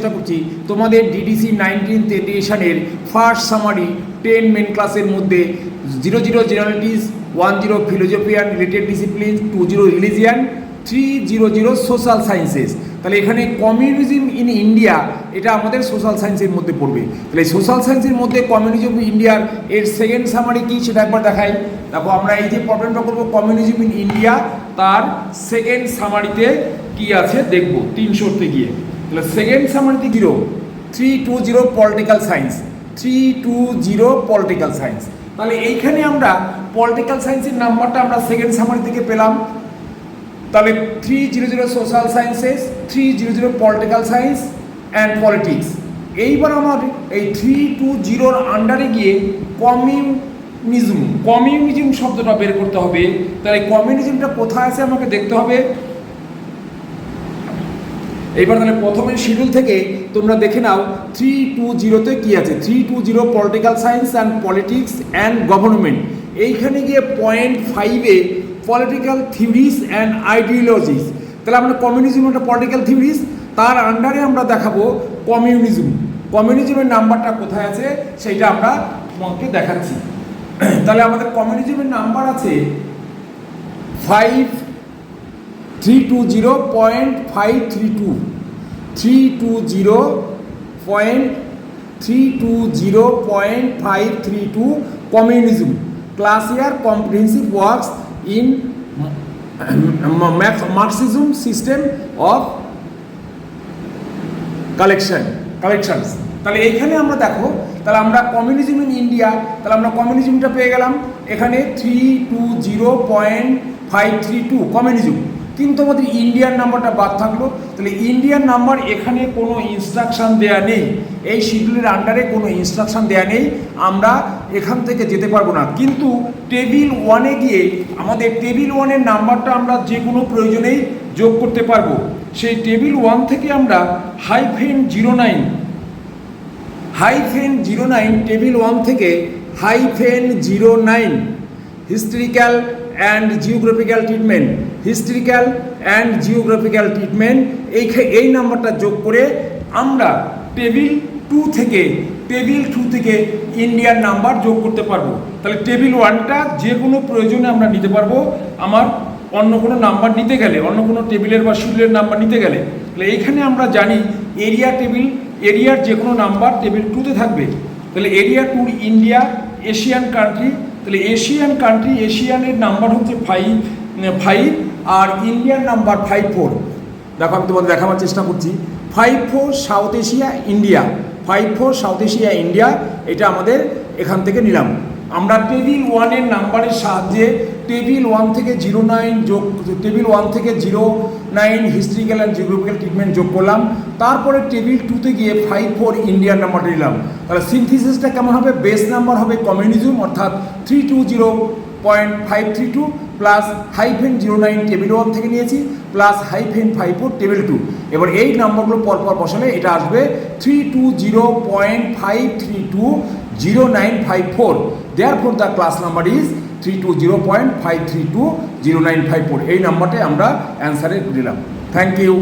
চেষ্টা করছি তোমাদের ডিডিসি 19th এডিশনের ফার্স্ট সামারি 10 মেন ক্লাসের মধ্যে 00 generalities, 10 philosophy and related discipline, 20 religion, 300 social sciences. তাহলে এখানে কমিউনিজম ইন ইন্ডিয়া এটা আমাদের সোশ্যাল সায়েন্সের মধ্যে পড়বে। তাহলে সোশ্যাল সায়েন্সের মধ্যে কমিউনিজম ইন্ডিয়ার এর সেকেন্ড সামারি কী সেটা একবার দেখাই। দেখো আমরা এই যে প্রবলেমটা করবো কমিউনিজম ইন ইন্ডিয়া, তার সেকেন্ড সামারিতে কি আছে দেখবো 300তে গিয়ে। তাহলে সেকেন্ড সামারিতে 320 পলিটিক্যাল সায়েন্স, 320 পলিটিক্যাল সায়েন্স। তাহলে এইখানে আমরা পলিটিক্যাল সায়েন্সের নাম্বারটা আমরা সেকেন্ড সামারি থেকে পেলাম। তাহলে 300 social sciences, 300 political science and politics. এইবার আমার এই 320 আন্ডারে গিয়ে কমিউনিজম শব্দটা বের করতে হবে। তাহলে কমিউনিজমটা কোথায় আছে আমাকে দেখতে হবে। এইবার তাহলে প্রথমে শিডিউল থেকে তোমরা দেখে নাও 320তে কী আছে। 320 political science and politics and government. এইখানে গিয়ে পয়েন্ট 5-এ পলিটিক্যাল থিওরিজ অ্যান্ড আইডিওলজিস। তাহলে আমরা কমিউনিজম একটা পলিটিক্যাল থিওরিজ, তার আন্ডারে আমরা দেখাবো কমিউনিজমের নাম্বারটা কোথায় আছে সেইটা আমরা তোমাকে দেখাচ্ছি। তাহলে আমাদের কমিউনিজমের নাম্বার আছে 320.532, 320.532 communism. Class year comprehensive works in Marxism system of collections. তাহলে এইখানে আমরা দেখো, তাহলে আমরা কমিউনিজম ইন ইন্ডিয়া, তাহলে আমরা কমিউনিজমটা পেয়ে গেলাম এখানে 320.532 কমিউনিজম। কিন্তু আমাদের ইন্ডিয়ান নাম্বারটা বাদ থাকলো। তাহলে ইন্ডিয়ান নাম্বার এখানে কোনো ইনস্ট্রাকশান দেয়া নেই, এই শিডিউলের আন্ডারে কোনো ইনস্ট্রাকশান দেয়া নেই, আমরা এখান থেকে যেতে পারবো না। কিন্তু টেবিল 1-এ গিয়ে আমাদের টেবিল 1-এর নাম্বারটা আমরা যে কোনো প্রয়োজনেই যোগ করতে পারবো। সেই টেবিল 1 থেকে আমরা -09 টেবিল 1 থেকে -09 হিস্ট্রিক্যাল অ্যান্ড জিওগ্রাফিক্যাল ট্রিটমেন্ট, এই নাম্বারটা যোগ করে আমরা টেবিল 2 থেকে ইন্ডিয়ান নাম্বার যোগ করতে পারবো। তাহলে টেবিল 1টা যে কোনো প্রয়োজনে আমরা নিতে পারবো। আমার অন্য কোনো নাম্বার নিতে গেলে, অন্য কোনো টেবিলের বা শিডিউলের নাম্বার নিতে গেলে, তাহলে এইখানে আমরা জানি এরিয়ার যে কোনো নাম্বার টেবিল 2-তে থাকবে। তাহলে এরিয়া 2 ইন্ডিয়া, এশিয়ান কান্ট্রি। তাহলে এশিয়ানের নাম্বার হচ্ছে 5 আর ইন্ডিয়ান নাম্বার 54। দেখো আমি তোমাদের দেখাবার চেষ্টা করছি। 54 সাউথ এশিয়া ইন্ডিয়া, এটা আমাদের এখান থেকে নিলাম। আমরা টেবিল 1-এর নাম্বারের সাহায্যে টেবিল 1 থেকে 09 হিস্ট্রিক্যাল অ্যান্ড জিওগ্রাফিক্যাল ট্রিটমেন্ট যোগ করলাম। তারপরে টেবিল 2-তে গিয়ে 54 ইন্ডিয়ান নাম্বারটা নিলাম। তাহলে সিনথিসিসটা কেমন হবে? বেস নাম্বার হবে কমিউনিজম, অর্থাৎ 320.532 প্লাস -09 টেবিল 1 থেকে নিয়েছি, প্লাস -54 টেবিল 2। এবার এই নাম্বারগুলো পরপর বসালে এটা আসবে 320.5320954। Therefore the class number is 320.5320954। এই নাম্বারটাই আমরা অ্যান্সারে দিলাম। Thank you.